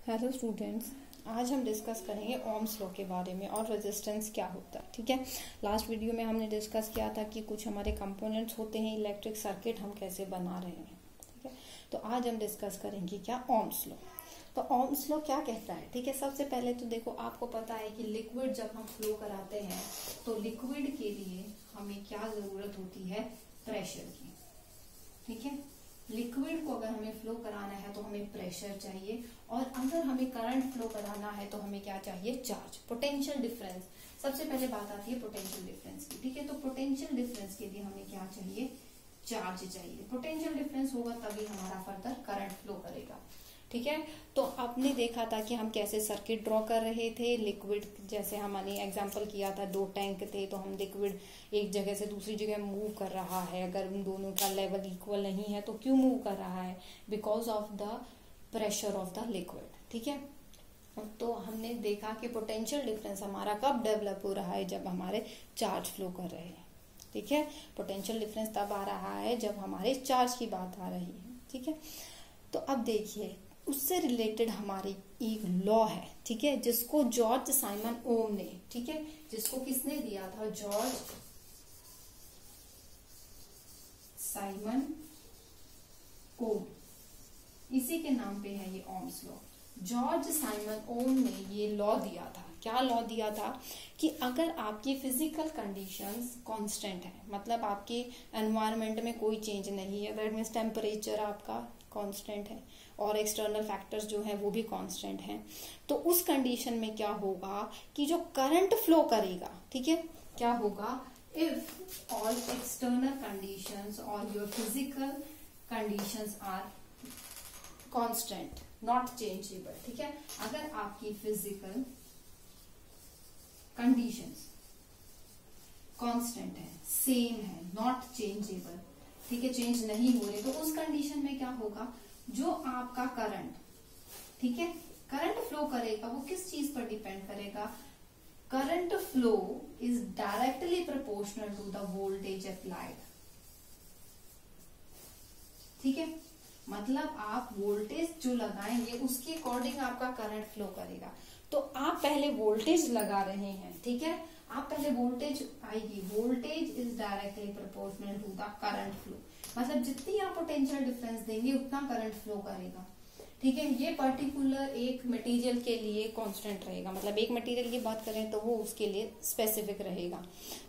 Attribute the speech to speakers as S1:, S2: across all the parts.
S1: Hello students, आज हम discuss करेंगे ओम्स लॉ के बारे में और रेजिस्टेंस क्या होता है। ठीक है, लास्ट वीडियो में हमने डिस्कस किया था कि कुछ हमारे कंपोनेंट्स होते हैं, इलेक्ट्रिक सर्किट हम कैसे बना रहे हैं। ठीक है, तो आज हम डिस्कस करेंगे क्या ओम्स लॉ। तो ओम्स लॉ क्या कहता है। ठीक है, सबसे पहले तो देखो, आपको पता है कि लिक्विड जब हम फ्लो कराते हैं तो लिक्विड के लिए हमें क्या जरूरत होती है, प्रेशर की। ठीक है, लिक्विड को अगर हमें फ्लो कराना है तो हमें प्रेशर चाहिए, और अगर हमें करंट फ्लो कराना है तो हमें क्या चाहिए, चार्ज, पोटेंशियल डिफरेंस। सबसे पहले बात आती है पोटेंशियल डिफरेंस की। ठीक है, तो पोटेंशियल डिफरेंस के लिए हमें क्या चाहिए, चार्ज चाहिए। पोटेंशियल डिफरेंस होगा तभी हमारा फर्दर करंट फ्लो करेगा। ठीक है, तो आपने देखा था कि हम कैसे सर्किट ड्रॉ कर रहे थे। लिक्विड जैसे हमने एग्जांपल किया था, 2 टैंक थे, तो हम लिक्विड एक जगह से दूसरी जगह मूव कर रहा है। अगर उन दोनों का लेवल इक्वल नहीं है तो क्यों मूव कर रहा है, because of the pressure of the liquid. ठीक है, तो हमने देखा कि पोटेंशियल डिफरेंस हमारा कब डेवलप हो रहा है, जब हमारे चार्ज फ्लो कर रहे हैं। ठीक है, पोटेंशियल डिफरेंस तब आ रहा है जब हमारे चार्ज की बात आ रही है। ठीक है, तो अब देखिए, उससे रिलेटेड हमारी एक लॉ है। ठीक है, जिसको जॉर्ज साइमन ओम ने, ठीक है, जिसको किसने दिया था, जॉर्ज साइमन ओम, इसी के नाम पे है ये ओम्स लॉ। जॉर्ज साइमन ओम ने ये लॉ दिया था। क्या लॉ दिया था कि अगर आपकी फिजिकल कंडीशंस कांस्टेंट है, मतलब आपके एनवायरनमेंट में कोई चेंज नहीं है, दैट मीन्स टेम्परेचर आपका कांस्टेंट है और एक्सटर्नल फैक्टर्स जो है वो भी कांस्टेंट हैं, तो उस कंडीशन में क्या होगा कि जो करंट फ्लो करेगा, ठीक है, क्या होगा, इफ ऑल एक्सटर्नल कंडीशंस और your physical conditions are constant not changeable. ठीक है, अगर आपकी फिजिकल कंडीशंस कांस्टेंट है, सेम है, नॉट चेंजेबल, ठीक है, चेंज नहीं हो रहे, तो उस कंडीशन में क्या होगा, जो आपका करंट, ठीक है, करंट फ्लो करेगा वो किस चीज पर डिपेंड करेगा, current flow is directly proportional to the voltage applied. ठीक है, मतलब आप वोल्टेज जो लगाएंगे उसके अकॉर्डिंग आपका करंट फ्लो करेगा। तो आप पहले वोल्टेज लगा रहे हैं, ठीक है, आप पहले वोल्टेज आएगी, voltage is directly proportional to the current flow, मतलब जितनी आप पोटेंशियल डिफरेंस देंगे उतना करंट फ्लो करेगा। ठीक है, ये पर्टिकुलर एक मटेरियल के लिए कांस्टेंट रहेगा, मतलब एक मटेरियल की बात करें तो वो उसके लिए स्पेसिफिक रहेगा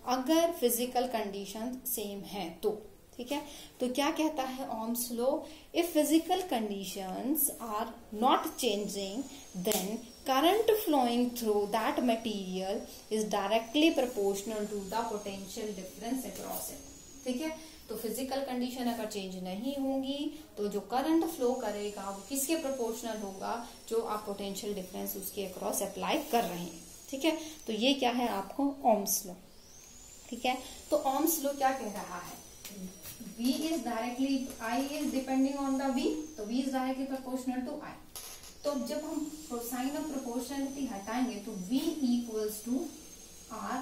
S1: अगर फिजिकल कंडीशन सेम है तो। ठीक है, तो क्या कहता है Ohm's law, if physical conditions are not changing then current flowing through that material is directly proportional to the potential difference across it। ठीक है, तो फिजिकल कंडीशन अगर चेंज नहीं होंगी तो जो करंट फ्लो करेगा वो किसके प्रोपोर्शनल होगा, जो आप पोटेंशियल डिफरेंस उसके अक्रॉस अप्लाई कर रहे हैं। ठीक है, तो ये क्या है आपको ओम्स लॉ। ठीक है, तो ओम्स लॉ क्या कह रहा है, V is directly, I is depending on the V, तो V is directly proportional to I। तो जब हम साइन ऑफ प्रोपोर्शनलिटी हटाएंगे तो V equals to R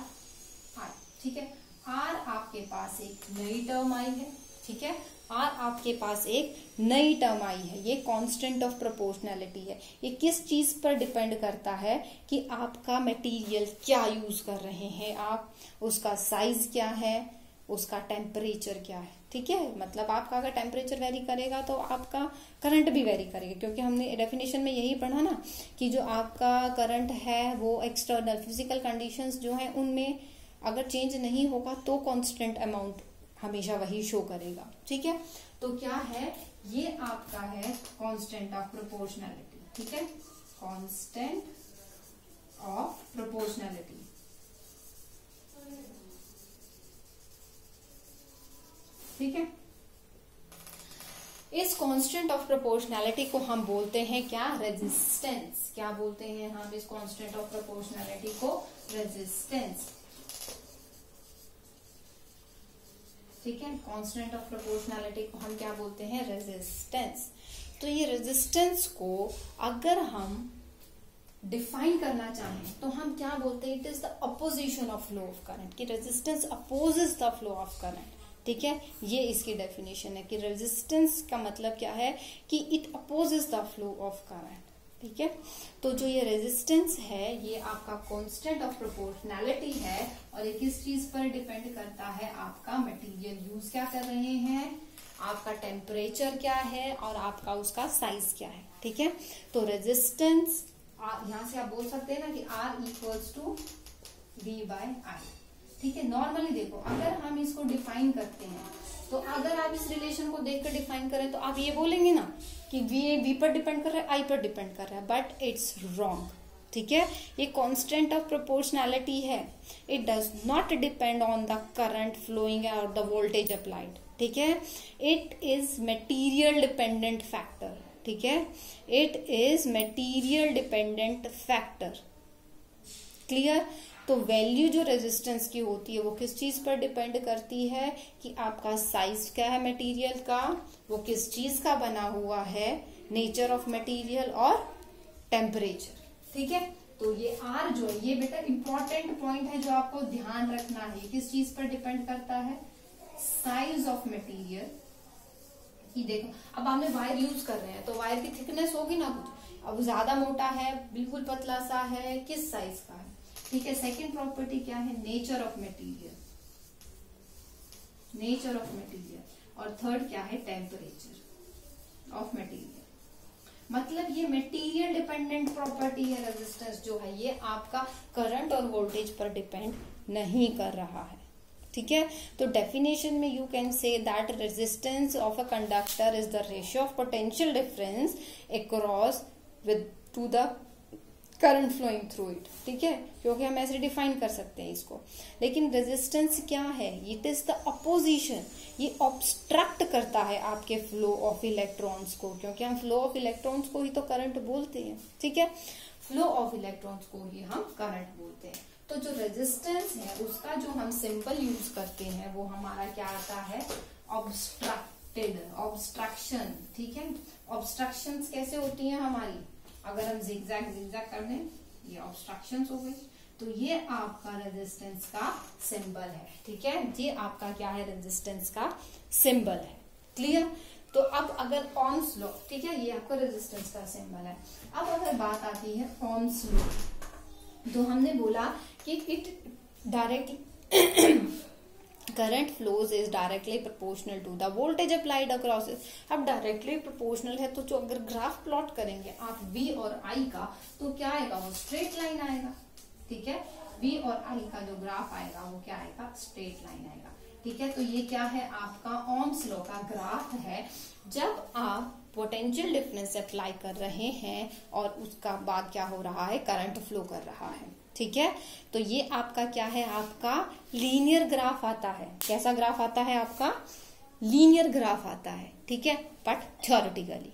S1: I। ठीक है, R आपके पास एक नई टर्म आई है। ठीक है, R आपके पास एक नई टर्म आई है, ये कांस्टेंट ऑफ प्रोपोर्शनलिटी है। ये किस चीज पर डिपेंड करता है कि आपका मटेरियल क्या यूज कर रहे हैं आप, उसका साइज क्या है, उसका टेम्परेचर क्या है। ठीक है, मतलब आपका अगर टेम्परेचर वेरी करेगा तो आपका करंट भी वेरी करेगा, क्योंकि हमने डेफिनेशन में यही पढ़ा ना कि जो आपका करंट है वो एक्सटर्नल फिजिकल कंडीशंस जो है उनमें अगर चेंज नहीं होगा तो कांस्टेंट अमाउंट हमेशा वही शो करेगा। ठीक है, तो क्या है, ये आपका है कांस्टेंट ऑफ प्रोपोर्शनलिटी। ठीक है, कांस्टेंट ऑफ प्रोपोर्शनलिटी। ठीक है, इस कांस्टेंट ऑफ प्रोपोर्शनैलिटी को हम बोलते हैं क्या, रेजिस्टेंस। क्या बोलते हैं हम इस कांस्टेंट ऑफ प्रोपोर्शनैलिटी को, रेजिस्टेंस। ठीक है, कांस्टेंट ऑफ प्रोपोर्शनैलिटी को हम क्या बोलते हैं, रेजिस्टेंस। तो ये रेजिस्टेंस को अगर हम डिफाइन करना चाहें तो हम क्या बोलते हैं, it is the opposition of flow of current, कि resistance opposes the flow of current. ठीक है, ये इसकी डेफिनेशन है कि रेजिस्टेंस का मतलब क्या है कि it opposes the flow of current. ठीक है। तो जो ये रेजिस्टेंस है ये आपका कांस्टेंट ऑफ प्रोपोर्शनैलिटी है और ये किस चीज पर डिपेंड करता है, आपका मटेरियल यूज क्या कर रहे हैं, आपका टेम्परेचर क्या है और आपका उसका साइज क्या है। ठीक है, तो रेजिस्टेंस यहां से आप बोल सकते हैं ना कि R इक्वल्स टू V/I। ठीक है, नॉर्मली देखो अगर हम इसको डिफाइन करते हैं तो अगर आप इस रिलेशन को देखकर डिफाइन करें तो आप ये बोलेंगे ना कि V पर डिपेंड कर रहा है, I पर डिपेंड कर रहा है, बट इट्स रॉन्ग। ठीक है, ये कांस्टेंट ऑफ प्रोपोर्शनैलिटी है, it does not depend on the current flowing और द वोल्टेज अप्लाइड। ठीक है, it is material dependent factor. ठीक है, it is material dependent factor. Clear? तो वैल्यू जो रेजिस्टेंस की होती है वो किस चीज पर डिपेंड करती है कि आपका साइज क्या है मटेरियल का, वो किस चीज का बना हुआ है, नेचर ऑफ मटेरियल और टेम्परेचर। ठीक है, तो ये R जो है ये बेटा इंपॉर्टेंट पॉइंट है जो आपको ध्यान रखना है, किस चीज पर डिपेंड करता है, साइज ऑफ मटेरियल। कि देखो अब आपने वायर यूज कर रहे हैं तो वायर की थिकनेस होगी ना कुछ, अब ज्यादा मोटा है, बिल्कुल पतला सा है, किस साइज का है। ठीक है, सेकेंड प्रॉपर्टी क्या है, nature of material, nature of material. और थर्ड क्या है, टेम्परेचर ऑफ मटेरियल। मतलब ये मटेरियल डिपेंडेंट प्रॉपर्टी है रेजिस्टेंस जो है, ये आपका करंट और वोल्टेज पर डिपेंड नहीं कर रहा है। ठीक है, तो डेफिनेशन में you can say that resistance of a conductor is the ratio of potential difference across with to the current flowing through it. ठीक है, क्योंकि हम ऐसे डिफाइन कर सकते हैं इसको। लेकिन रेजिस्टेंस क्या है, इट इज द अपोजिशन, ये ऑब्स्ट्रक्ट करता है आपके फ्लो ऑफ इलेक्ट्रॉन्स को, क्योंकि हम फ्लो ऑफ इलेक्ट्रॉन्स को ही तो करंट बोलते हैं। ठीक है, फ्लो ऑफ इलेक्ट्रॉन्स को ही हम करंट बोलते हैं। तो जो रेजिस्टेंस है उसका जो हम सिंपल यूज करते हैं वो हमारा क्या आता है, ऑब्स्ट्रक्टेड, ऑब्स्ट्रक्शन। ठीक है, ऑब्स्ट्रक्शंस कैसे होती हैं हमारी, अगर हम जिगजैग जिगजैग कर दें, ये ऑब्स्ट्रक्शंस हो गई, तो ये आपका रेजिस्टेंस का सिंबल है। ठीक है, ये आपका क्या है, रेजिस्टेंस का सिंबल है। क्लियर? तो अब अगर ओम्स लॉ, ठीक है, ये आपका रेजिस्टेंस का सिंबल है। अब अगर बात आती है ओम्स लॉ, तो हमने बोला कि it directly current flows is directly proportional to the voltage applied across it. अब डायरेक्टली प्रोपोर्शनल है तो जो अगर ग्राफ प्लॉट करेंगे आप V और I का, तो क्या आएगा, वो स्ट्रेट लाइन आएगा। ठीक है, V और I का जो ग्राफ आएगा वो क्या आएगा, स्ट्रेट लाइन आएगा। ठीक है, तो ये क्या है, आपका ओम्स लॉ का ग्राफ है। जब आप पोटेंशियल डिफरेंस अप्लाई कर रहे हैं और उसका बाद क्या हो रहा है, करंट फ्लो कर रहा है। ठीक है, तो ये आपका क्या है, आपका लीनियर ग्राफ आता है। कैसा ग्राफ आता है, आपका लीनियर ग्राफ आता है। ठीक है, बट थ्योरेटिकली।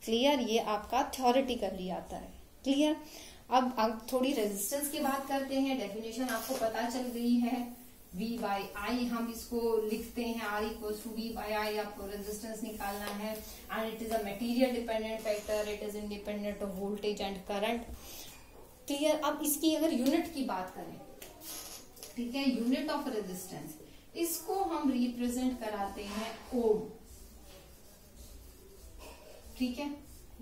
S1: क्लियर? ये आपका थ्योरेटिकली आता है। क्लियर? अब थोड़ी रेजिस्टेंस की बात करते हैं। डेफिनेशन आपको पता चल गई है, V/I हम इसको लिखते हैं, R इक्वल्स टू V/I। आपको रेजिस्टेंस निकालना है and it is a material dependent factor, it is independent of voltage and current. Clear? अब इसकी अगर यूनिट की बात करें, ठीक है, यूनिट ऑफ रेजिस्टेंस, इसको हम रिप्रेजेंट कराते हैं ओम। ठीक है,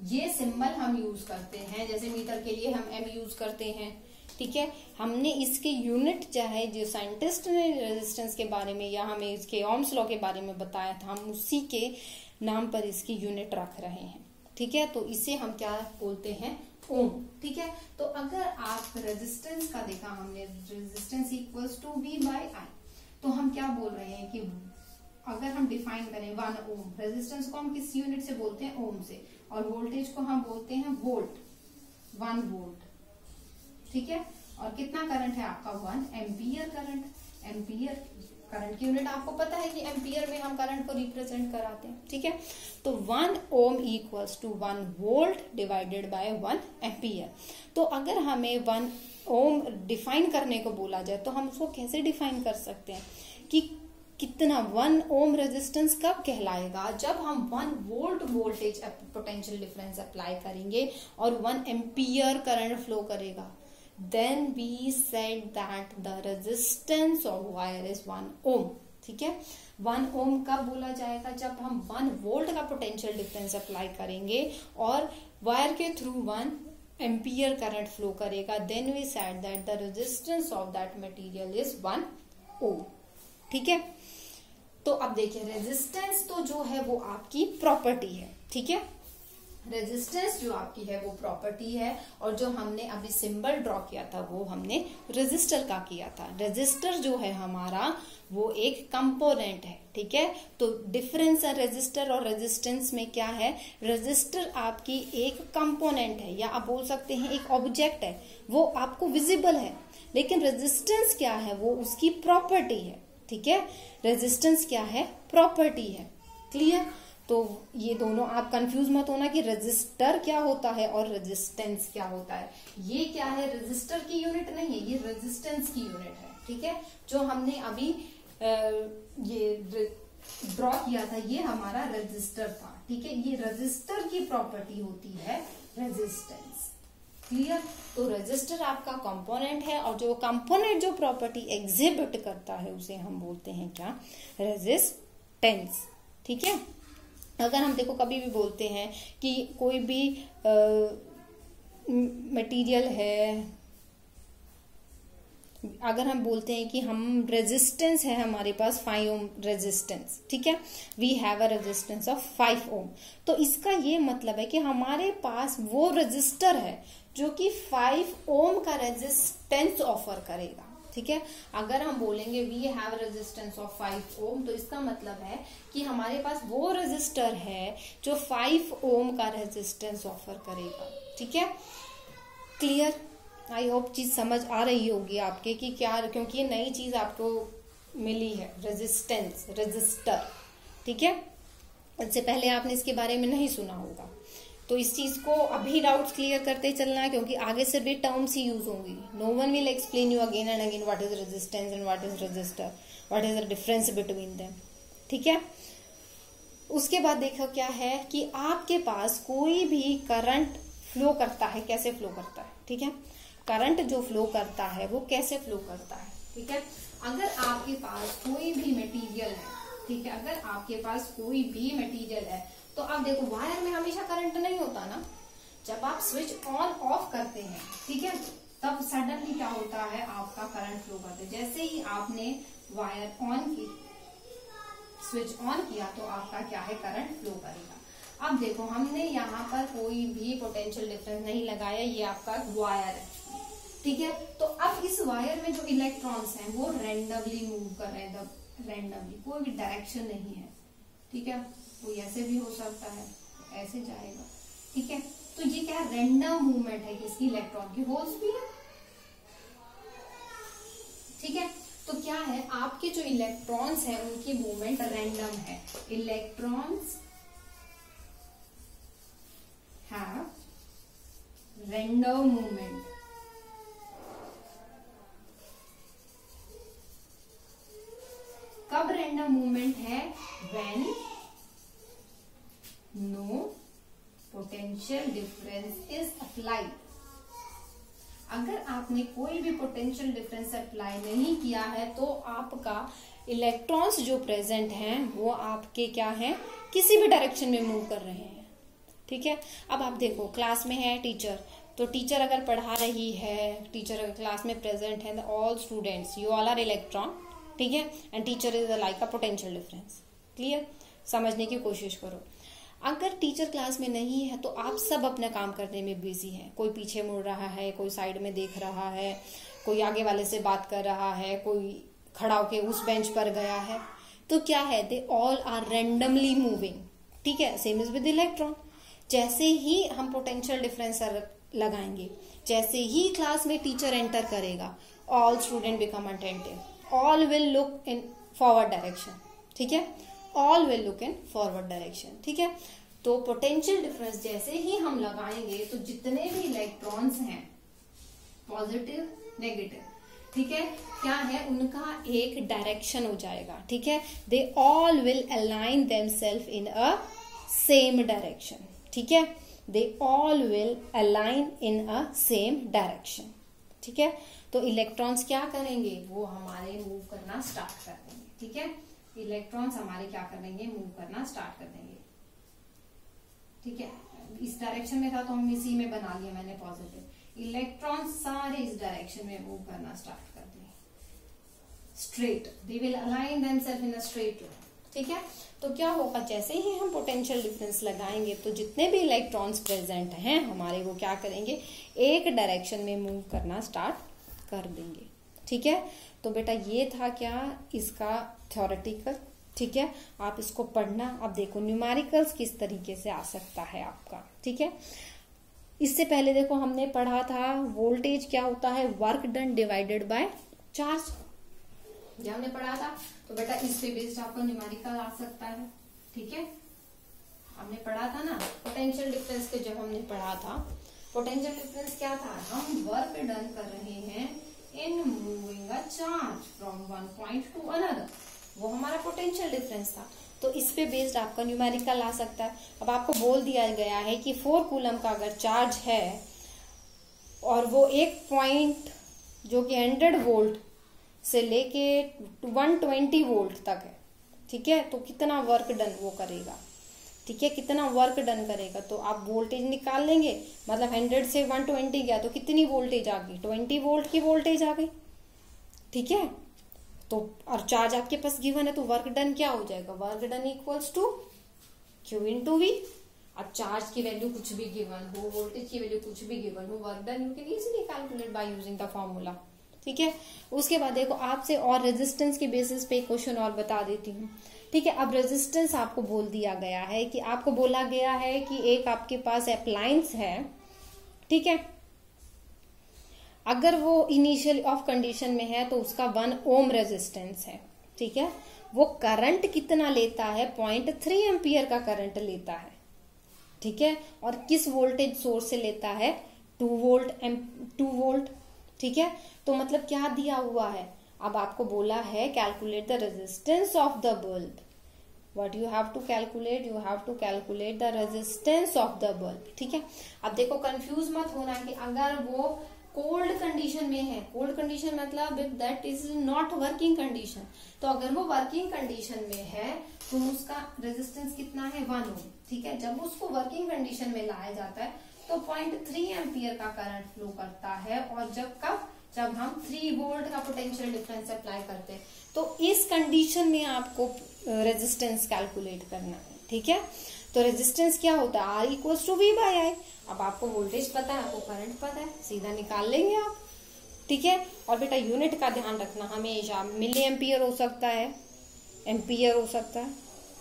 S1: ये सिंबल हम यूज करते हैं, जैसे मीटर के लिए हम M यूज करते हैं। ठीक है, हमने इसके यूनिट चाहे जो साइंटिस्ट ने रेजिस्टेंस के बारे में या हमें इसके ओम्स लॉ के बारे में बताया था, हम उसी के नाम पर इसकी यूनिट रख रहे हैं। ठीक है, तो इसे हम क्या बोलते हैं, ओम। ठीक है, तो अगर आप रेजिस्टेंस का देखा हमने, रेजिस्टेंस इक्वल्स टू V/I, तो हम क्या बोल रहे हैं कि अगर हम डिफाइन करें 1 ओम, रेजिस्टेंस को हम किस यूनिट से बोलते हैं, ओम से, और वोल्टेज को हम बोलते हैं वोल्ट, 1 वोल्ट। ठीक है, और कितना करंट है आपका, 1 एम्पियर करंट। एम्पियर करंट की यूनिट आपको पता है कि एम्पियर में हम करंट को रिप्रेजेंट कराते हैं। ठीक है, तो 1 ohm equals to 1 volt divided by 1 ampere. तो अगर हमें 1 ओम डिफाइन करने को बोला जाए तो हम उसको कैसे डिफाइन कर सकते हैं कि कितना 1 ओम रेजिस्टेंस कब कहलाएगा, जब हम 1 volt voltage potential difference apply करेंगे और 1 एम्पियर करंट फ्लो करेगा। Then we said that the resistance of wire is 1 ohm. ठीक है। 1 ओम कब बोला जाएगा? जब हम 1 वोल्ट का पोटेंशियल डिफरेंस अप्लाई करेंगे और वायर के थ्रू 1 एम्पियर करंट फ्लो करेगा, then we said that the resistance of that material is 1 ohm. ठीक है। तो अब देखिए, रेजिस्टेंस तो जो है वो आपकी प्रॉपर्टी है। ठीक है, रेजिस्टेंस जो आपकी है वो प्रॉपर्टी है, और जो हमने अभी सिंबल ड्रॉ किया था वो हमने रेजिस्टर का किया था। रेजिस्टर जो है हमारा वो एक कंपोनेंट है। ठीक है, तो डिफरेंस है रेजिस्टर और रेजिस्टेंस में क्या है? रेजिस्टर आपकी एक कंपोनेंट है, या आप बोल सकते हैं एक ऑब्जेक्ट है, वो आपको विजिबल है, लेकिन रेजिस्टेंस क्या है? वो उसकी प्रॉपर्टी है। ठीक है, रेजिस्टेंस क्या है? प्रॉपर्टी है। क्लियर? तो ये दोनों आप कंफ्यूज मत होना कि रेजिस्टर क्या होता है और रेजिस्टेंस क्या होता है। ये क्या है? रेजिस्टर की यूनिट नहीं है, ये रेजिस्टेंस की यूनिट है। ठीक है, जो हमने अभी ये ड्रॉ किया था ये हमारा रेजिस्टर था। ठीक है, ये रेजिस्टर की प्रॉपर्टी होती है रेजिस्टेंस। क्लियर? तो रेजिस्टर आपका कंपोनेंट है, और जो कंपोनेंट जो प्रॉपर्टी एग्जिबिट करता है उसे हम बोलते हैं क्या? रेजिस्टेंस। ठीक है, अगर हम देखो कभी भी बोलते हैं कि कोई भी मटेरियल है, अगर हम बोलते हैं कि हम रेजिस्टेंस है हमारे पास 5 ओम रेजिस्टेंस, ठीक है, we have a resistance of 5 ohm, तो इसका ये मतलब है कि हमारे पास वो रेजिस्टर है जो कि 5 ओम का रेजिस्टेंस ऑफर करेगा। ठीक है, अगर हम बोलेंगे we have resistance of 5 ohm, तो इसका मतलब है कि हमारे पास वो रेजिस्टर है जो 5 ओम का रेजिस्टेंस ऑफर करेगा। ठीक है, क्लियर? आई होप चीज समझ आ रही होगी आपके कि क्या, क्योंकि ये नई चीज आपको मिली है, रेजिस्टेंस, रेजिस्टर। ठीक है, इससे पहले आपने इसके बारे में नहीं सुना होगा, तो इस चीज को अभी डाउट्स क्लियर करते चलना, क्योंकि आगे सिर्फ ये टर्म्स ही यूज होंगी। No one will explain you again and again what is resistance and what is resistor, what is the difference between them. ठीक है, उसके बाद देखो क्या है कि आपके पास कोई भी करंट फ्लो करता है, कैसे फ्लो करता है? ठीक है, करंट जो फ्लो करता है वो कैसे फ्लो करता है? ठीक है, अगर आपके पास कोई भी मटेरियल है, ठीक है, अगर आपके पास कोई भी मटेरियल है, तो आप देखो वायर में हमेशा करंट नहीं होता ना। जब आप स्विच ऑन ऑफ करते हैं, ठीक है, तब सडनली क्या होता है? आपका करंट फ्लो करता है। जैसे ही आपने वायर ऑन की, स्विच ऑन किया, तो आपका क्या है? करंट फ्लो करेगा। अब देखो हमने यहाँ पर कोई भी पोटेंशियल डिफरेंस नहीं लगाया, ये आपका वायर है। ठीक है, तो अब इस वायर में जो इलेक्ट्रॉन्स हैं वो रैंडमली मूव कर रहे हैं, रैंडमली, कोई भी डायरेक्शन नहीं है। ठीक है, कोई ऐसे भी हो सकता है, ऐसे जाएगा। ठीक है, तो ये क्या है? रैंडम मूवमेंट है किसकी? इलेक्ट्रॉन की। होल्स भी है। ठीक है, तो क्या है? आपके जो इलेक्ट्रॉन्स हैं उनकी मूवमेंट रैंडम है। Electrons have random movement. कब रैंडम मूवमेंट है? When no potential difference is applied. अगर आपने कोई भी पोटेंशियल डिफरेंस अप्लाई नहीं किया है, तो आपका इलेक्ट्रॉन्स जो प्रेजेंट हैं वो आपके क्या हैं? किसी भी डायरेक्शन में मूव कर रहे हैं। ठीक है, अब आप देखो क्लास में है टीचर, तो टीचर अगर पढ़ा रही है, टीचर अगर क्लास में प्रेजेंट है, all students you all are electron. ठीक है, and teacher is like a potential difference. Clear? समझने की कोशिश करो। अगर टीचर क्लास में नहीं है तो आप सब अपना काम करने में बिजी हैं। कोई पीछे मुड़ रहा है, कोई साइड में देख रहा है, कोई आगे वाले से बात कर रहा है, कोई खड़ा होके उस बेंच पर गया है। तो क्या है? They all are randomly moving. ठीक है, सेम इज विद इलेक्ट्रॉन। जैसे ही हम पोटेंशियल डिफरेंस लगाएंगे, जैसे ही क्लास में टीचर एंटर करेगा, all student become attentive, all will look in forward direction. ठीक है, all will look in forward direction. ठीक है, तो पोटेंशियल डिफरेंस जैसे ही हम लगाएंगे तो जितने भी इलेक्ट्रॉन्स हैं, पॉजिटिव नेगेटिव, ठीक है, क्या है? उनका एक डायरेक्शन हो जाएगा। ठीक है, they all will align themselves in a same direction. ठीक है, they all will align in a same direction. ठीक है, तो इलेक्ट्रॉन्स क्या करेंगे? वो हमारे मूव करना स्टार्ट कर देंगे। ठीक है, इलेक्ट्रॉन्स हमारे क्या करेंगे, मूव करना स्टार्ट कर देंगे। ठीक है, इस डायरेक्शन में था तो हम इसी में बना लिया मैंने पॉजिटिव। इलेक्ट्रॉन सारे इस डायरेक्शन में मूव करना स्टार्ट कर देंगे, straight, they will align themselves in a straight line. ठीक है, तो क्या होगा, जैसे ही हम पोटेंशियल डिफरेंस लगाएंगे तो जितने भी इलेक्ट्रॉन्स प्रेजेंट हैं हमारे, वो क्या करेंगे, एक डायरेक्शन में मूव करना स्टार्ट कर देंगे। ठीक है, तो बेटा ये था क्या, इसका थ्योरेटिकल। ठीक है, आप इसको पढ़ना। अब देखो न्यूमेरिकल्स किस तरीके से आ सकता है आपका। ठीक है, इससे पहले देखो हमने पढ़ा था वोल्टेज क्या होता है, work done divided by charge, जब हमने पढ़ा था। तो बेटा इस पे बेस्ड आपका न्यूमेरिकल आ सकता है। ठीक है, हमने पढ़ा था ना पोटेंशियल डिफरेंस के, जब हमने पढ़ा था पोटेंशियल डिफरेंस क्या था, हम वर्क डन कर रहे हैं in moving a charge from one point two another, वो हमारा पोटेंशियल डिफरेंस था। तो इस पे बेस्ड आपका न्यूमेरिकल आ सकता है। अब आपको बोल दिया गया है कि 4 कूलम का अगर चार्ज है और वो एक पॉइंट जो कि 100 वोल्ट से लेके 120 वोल्ट तक है। ठीक है, तो कितना वर्क डन वो करेगा। ठीक है, कितना वर्क डन करेगा, तो आप वोल्टेज निकाल लेंगे, मतलब 100 से 120 गया तो कितनी वोल्टेज आ गई, 20 वोल्ट की वोल्टेज आ गई। ठीक है, तो और चार्ज आपके पास गिवन है, तो वर्क डन क्या हो जाएगा, work done equals to Q into V। अब चार्ज की वैल्यू कुछ भी गिवन हो, वोल्टेज की वैल्यू कुछ भी गिवन हो, work done you can easily calculate by using the formula. ठीक है, उसके बाद देखो आपसे और रेजिस्टेंस के बेसिस पे क्वेश्चन और बता देती हूँ। ठीक है, अब रेजिस्टेंस आपको बोल दिया गया है कि आपको बोला गया है कि एक आपके पास अप्लायंस है। ठीक है, अगर वो इनिशियल ऑफ कंडीशन में है तो उसका 1 ओम रेजिस्टेंस है। ठीक है, वो करंट कितना लेता है, 0.3 एम्पियर का करंट लेता है। ठीक है, और किस वोल्टेज सोर्स से लेता है, 2 वोल्ट। ठीक है, तो मतलब क्या दिया हुआ है, अब आपको बोला है calculate the resistance of the bulb. What you have to calculate, you have to calculate the resistance of the bulb. ठीक है, अब देखो कंफ्यूज मत होना कि अगर वो कोल्ड कंडीशन में है, कोल्ड कंडीशन मतलब that is not working condition, तो अगर वो वर्किंग कंडीशन में है तो उसका रेजिस्टेंस कितना है, 1 ओम। ठीक है, जब उसको वर्किंग कंडीशन में लाया जाता है तो 0.3 एम्पियर का करंट फ्लो करता है, और जब हम 3 वोल्ट का पोटेंशियल डिफरेंस अप्लाई करते हैं, तो इस कंडीशन में आपको रेजिस्टेंस कैलकुलेट करना है। ठीक है, तो रेजिस्टेंस क्या होता है, R equals to V by I। अब आपको वोल्टेज पता है, आपको करंट पता है, सीधा निकाल लेंगे आप। ठीक है, और बेटा यूनिट का ध्यान रखना, हमेशा मिली एम्पियर हो सकता है, एम्पियर हो सकता है,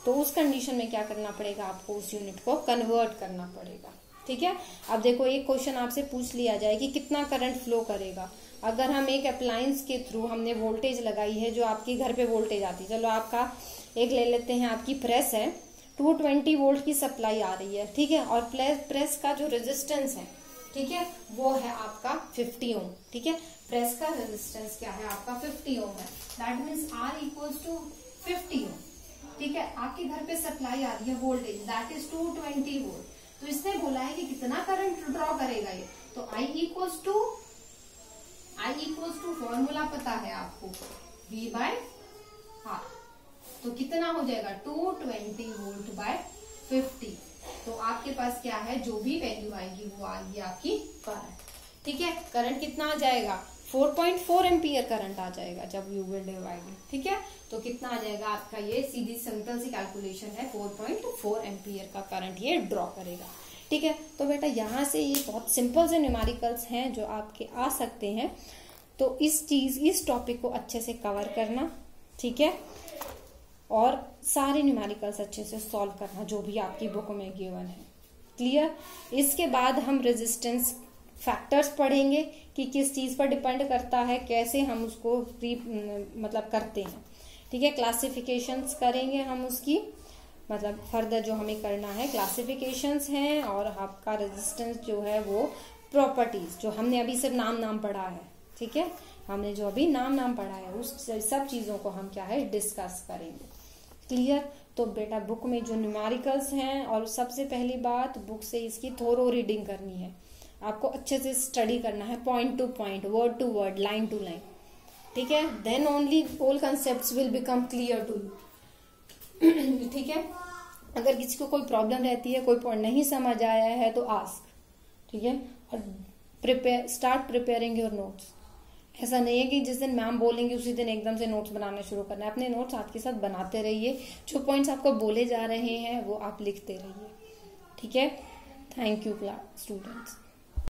S1: तो उस कंडीशन में क्या करना पड़ेगा, आपको उस यूनिट को कन्वर्ट करना पड़ेगा। ठीक है, अब देखो एक क्वेश्चन आपसे पूछ लिया जाए कि कितना करंट फ्लो करेगा। अगर हम एक अप्लायंस के थ्रू हमने वोल्टेज लगाई है, जो आपके घर पे वोल्टेज आती है, चलो आपका एक ले लेते हैं, आपकी प्रेस है, 220 वोल्ट की सप्लाई आ रही है। ठीक है, और प्रेस का जो रेजिस्टेंस है, ठीक है, वो है आपका 50 ओम। ठीक है, प्रेस का रेजिस्टेंस क्या है आपका, 50 ओम है। That means R equals to 50 ohm. ठीक है, आपके घर पे सप्लाई आ रही है वोल्टेज, दैट इज 220 वोल्ट। तो इसने बोला है कि कितना करंट ड्रॉ करेगा ये, तो I इक्वल्स टू फॉर्मूला पता है आपको, V बाय R। तो कितना हो जाएगा, 220 वोल्ट बाय 50। तो आपके पास क्या है, जो भी वैल्यू आएगी वो आएगी आपकी करंट। ठीक है, करंट कितना आ जाएगा, 4.4 एम्पियर करंट आ जाएगा जब यू विल डिवाइड। ठीक है, तो कितना आ जाएगा आपका, ये सीधी सिंपल सी कैलकुलेशन है, 4.4 एम्पियर का करंट ये ड्रॉ करेगा। ठीक है, तो बेटा यहाँ से ये बहुत सिंपल से न्यूमेरिकल्स हैं जो आपके आ सकते हैं, तो इस टॉपिक को अच्छे से कवर करना। ठीक है, और सारे न्यूमेरिकल्स अच्छे से सॉल्व करना जो भी आपकी बुक में गिवन है। क्लियर, इसके बाद हम रेजिस्टेंस फैक्टर्स पढ़ेंगे कि किस चीज पर डिपेंड करता है, कैसे हम उसको मतलब करते हैं। ठीक है, क्लासिफिकेशंस करेंगे हम उसकी, मतलब फर्दर जो हमें करना है क्लासिफिकेशंस हैं, और आपका रेजिस्टेंस जो है वो प्रॉपर्टीज जो हमने अभी सिर्फ नाम पढ़ा है। ठीक है, हमने जो अभी नाम पढ़ा है उस सब चीजों को हम क्या है डिस्कस करेंगे। क्लियर, तो बेटा बुक में जो न्यूमेरिकल्स हैं, और सबसे पहली बात बुक से इसकी थोरो रीडिंग करनी है, आपको अच्छे से स्टडी करना है, point to point, word to word, line to line. ठीक है, then only all concepts will become clear to you. ठीक है, अगर किसी को कोई प्रॉब्लम रहती है, कोई पॉइंट नहीं समझ आया है तो आस्क, ठीक है। और स्टार्ट प्रिपेयरिंग योर नोट्स। ऐसा नहीं है कि जिस दिन मैम बोलेंगे उसी दिन एकदम से नोट्स बनाना शुरू करना है। अपने नोट्स आपके साथ बनाते रहिए, जो पॉइंट्स आपको बोले जा रहे हैं वो आप लिखते रहिए, ठीक है। Thank you students.